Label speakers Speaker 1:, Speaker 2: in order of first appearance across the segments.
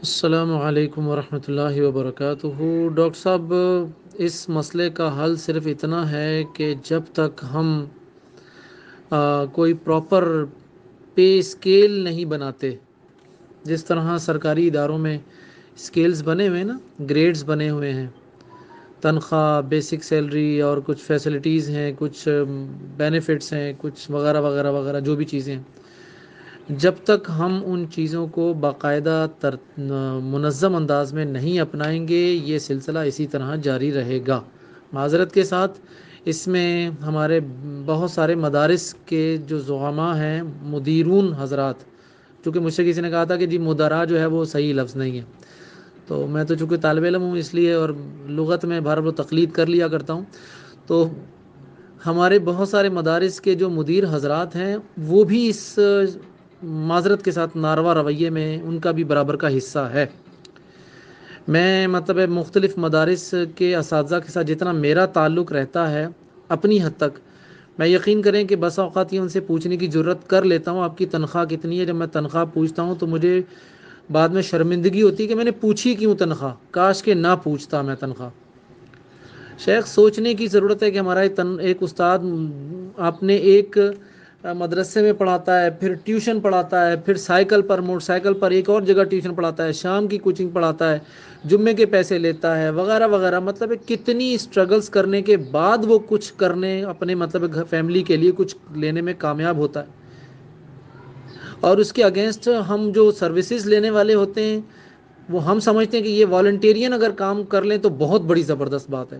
Speaker 1: السلام علیکم ورحمۃ اللہ وبرکاتہ۔ ڈاکٹر صاحب، اس مسئلے کا حل صرف اتنا ہے کہ جب تک ہم کوئی پراپر پے اسکیل نہیں بناتے، جس طرح سرکاری اداروں میں اسکیلز بنے ہوئے ہیں نا، گریڈز بنے ہوئے ہیں، تنخواہ، بیسک سیلری اور کچھ فیسلٹیز ہیں، کچھ بینیفٹس ہیں، کچھ وغیرہ وغیرہ وغیرہ جو بھی چیزیں ہیں، جب تک ہم ان چیزوں کو باقاعدہ منظم انداز میں نہیں اپنائیں گے، یہ سلسلہ اسی طرح جاری رہے گا۔ معذرت کے ساتھ اس میں ہمارے بہت سارے مدارس کے جو زعماء ہیں، مدیرون حضرات، چونکہ مجھ سے کسی نے کہا تھا کہ جی مدراء جو ہے وہ صحیح لفظ نہیں ہے، تو میں تو چونکہ طالب علم ہوں اس لیے، اور لغت میں بہرحال وہ تقلید کر لیا کرتا ہوں، تو ہمارے بہت سارے مدارس کے جو مدیر حضرات ہیں وہ بھی اس معذرت کے ساتھ ناروا رویے میں ان کا بھی برابر کا حصہ ہے۔ میں مختلف مدارس کے اساتذہ کے ساتھ جتنا میرا تعلق رہتا ہے اپنی حد تک، میں یقین کریں کہ بس اوقات یہ ان سے پوچھنے کی جرت کر لیتا ہوں آپ کی تنخواہ کتنی ہے۔ جب میں تنخواہ پوچھتا ہوں تو مجھے بعد میں شرمندگی ہوتی ہے کہ میں نے پوچھی کیوں تنخواہ، کاش کہ نہ پوچھتا میں تنخواہ۔ شیخ، سوچنے کی ضرورت ہے کہ ہمارا ایک استاد آپ نے ایک مدرسے میں پڑھاتا ہے، پھر ٹیوشن پڑھاتا ہے، پھر سائیکل پر موٹر سائیکل پر ایک اور جگہ ٹیوشن پڑھاتا ہے، شام کی کوچنگ پڑھاتا ہے، جمعے کے پیسے لیتا ہے وغیرہ وغیرہ، کتنی اسٹرگلز کرنے کے بعد وہ کچھ کرنے اپنے فیملی کے لیے کچھ لینے میں کامیاب ہوتا ہے، اور اس کے اگینسٹ ہم جو سروسز لینے والے ہوتے ہیں وہ ہم سمجھتے ہیں کہ یہ والنٹیرین اگر کام کر لیں تو بہت بڑی زبردست بات ہے۔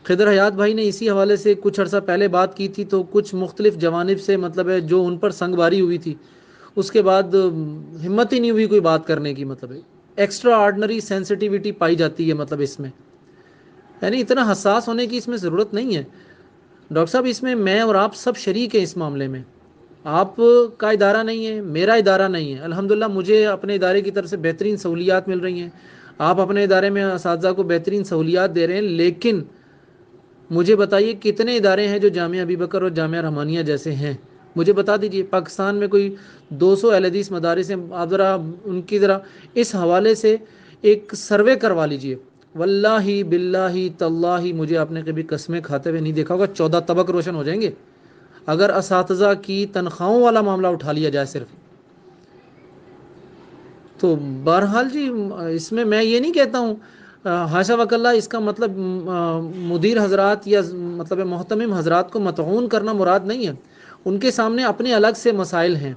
Speaker 1: خضر حیات بھائی نے اسی حوالے سے کچھ عرصہ پہلے بات کی تھی، تو کچھ مختلف جوانب سے جو ان پر سنگ باری ہوئی تھی، اس کے بعد ہمت ہی نہیں ہوئی کوئی بات کرنے کی، ایکسٹرا آرڈنری سینسٹیوٹی پائی جاتی ہے اس میں، یعنی اتنا حساس ہونے کی اس میں ضرورت نہیں ہے۔ ڈاکٹر صاحب، اس میں میں اور آپ سب شریک ہیں اس معاملے میں، آپ کا ادارہ نہیں ہے، میرا ادارہ نہیں ہے، الحمدللہ مجھے اپنے ادارے کی طرف سے بہترین سہولیات مل رہی ہیں، آپ اپنے ادارے میں اساتذہ کو بہترین سہولیات دے رہے ہیں، لیکن مجھے بتائیے کتنے ادارے ہیں جو جامعہ ابی بکر اور جامعہ رحمانیہ جیسے ہیں؟ مجھے بتا دیجئے، پاکستان میں کوئی 200 اہل حدیث مدارس ہیں، آپ ذرا ان کی اس حوالے سے ایک سروے کروا لیجئے، واللہ باللہ تاللہ مجھے آپ نے کبھی قسمیں کھاتے ہوئے نہیں دیکھا ہوگا، 14 طبق روشن ہو جائیں گے اگر اساتذہ کی تنخواہوں والا معاملہ اٹھا لیا جائے صرف۔ تو بہرحال جی، اس میں یہ نہیں کہتا ہوں حاشا وکلا، اس کا مدیر حضرات یا محتمم حضرات کو مطعون کرنا مراد نہیں ہے، ان کے سامنے اپنے الگ سے مسائل ہیں،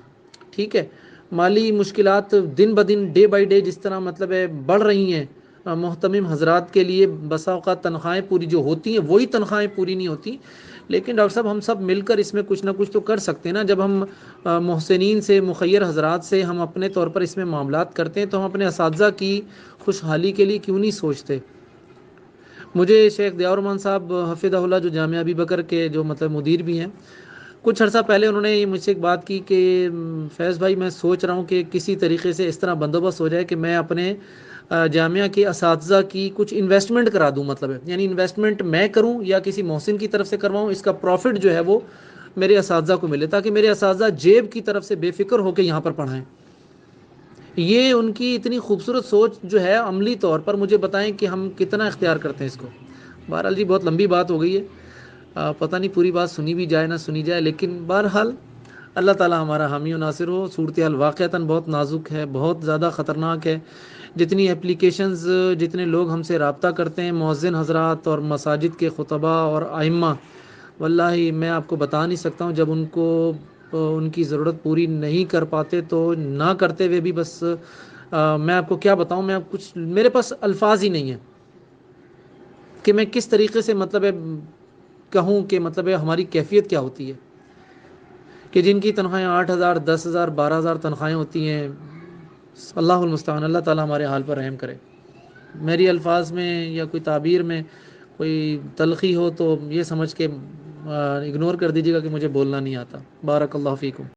Speaker 1: ٹھیک ہے، مالی مشکلات دن بدن ڈے بائی ڈے جس طرح بڑھ رہی ہیں، محتمم حضرات کے لیے بسا اوقات تنخواہیں پوری جو ہوتی ہیں وہی تنخواہیں پوری نہیں ہوتی، لیکن ڈاکٹر صاحب ہم سب مل کر اس میں کچھ نہ کچھ تو کر سکتے ہیں نا۔ جب ہم محسنین سے، مخیر حضرات سے ہم اپنے طور پر اس میں معاملات کرتے ہیں تو ہم اپنے اساتذہ کی خوشحالی کے لیے کیوں نہیں سوچتے؟ مجھے شیخ ضیاء الرحمن صاحب حفظہ اللہ، جو جامعہ ابی بکر کے جو مدیر بھی ہیں، کچھ عرصہ پہلے انہوں نے مجھ سے ایک بات کی کہ فیض بھائی، میں سوچ رہا ہوں کہ کسی طریقے سے اس طرح بندوبست ہو جائے کہ میں اپنے جامعہ کے اساتذہ کی کچھ انویسٹمنٹ کرا دوں، یعنی انویسٹمنٹ میں کروں یا کسی محسن کی طرف سے کرواؤں، اس کا پروفٹ جو ہے وہ میرے اساتذہ کو ملے، تاکہ میرے اساتذہ جیب کی طرف سے بے فکر ہو کے یہاں پر پڑھائیں۔ یہ ان کی اتنی خوبصورت سوچ جو ہے، عملی طور پر مجھے بتائیں کہ ہم کتنا اختیار کرتے ہیں اس کو۔ بہرحال جی، بہت لمبی بات ہو گئی ہے، پتہ نہیں پوری بات سنی بھی جائے نہ سنی جائے، لیکن بہرحال اللہ تعالیٰ ہمارا حامی و ناصر ہو۔ صورتحال واقعتاً بہت نازک ہے، بہت زیادہ خطرناک ہے، جتنی اپلیکیشنز، جتنے لوگ ہم سے رابطہ کرتے ہیں، مؤذن حضرات اور مساجد کے خطبہ اور ائمہ، واللہ میں آپ کو بتا نہیں سکتا ہوں، جب ان کو ان کی ضرورت پوری نہیں کر پاتے تو نہ کرتے ہوئے بھی بس میں آپ کو کیا بتاؤں، میرے پاس الفاظ ہی نہیں ہیں کہ میں کس طریقے سے کہوں کہ ہماری کیفیت کیا ہوتی ہے، کہ جن کی تنخواہیں 8,000 10,000 12,000 تنخواہیں ہوتی ہیں، اللہ المستعان، اللہ تعالیٰ ہمارے حال پر رحم کرے۔ میری الفاظ میں یا کوئی تعبیر میں کوئی تلخی ہو تو یہ سمجھ کے اگنور کر دیجیے گا کہ مجھے بولنا نہیں آتا۔ بارک اللہ فیکم۔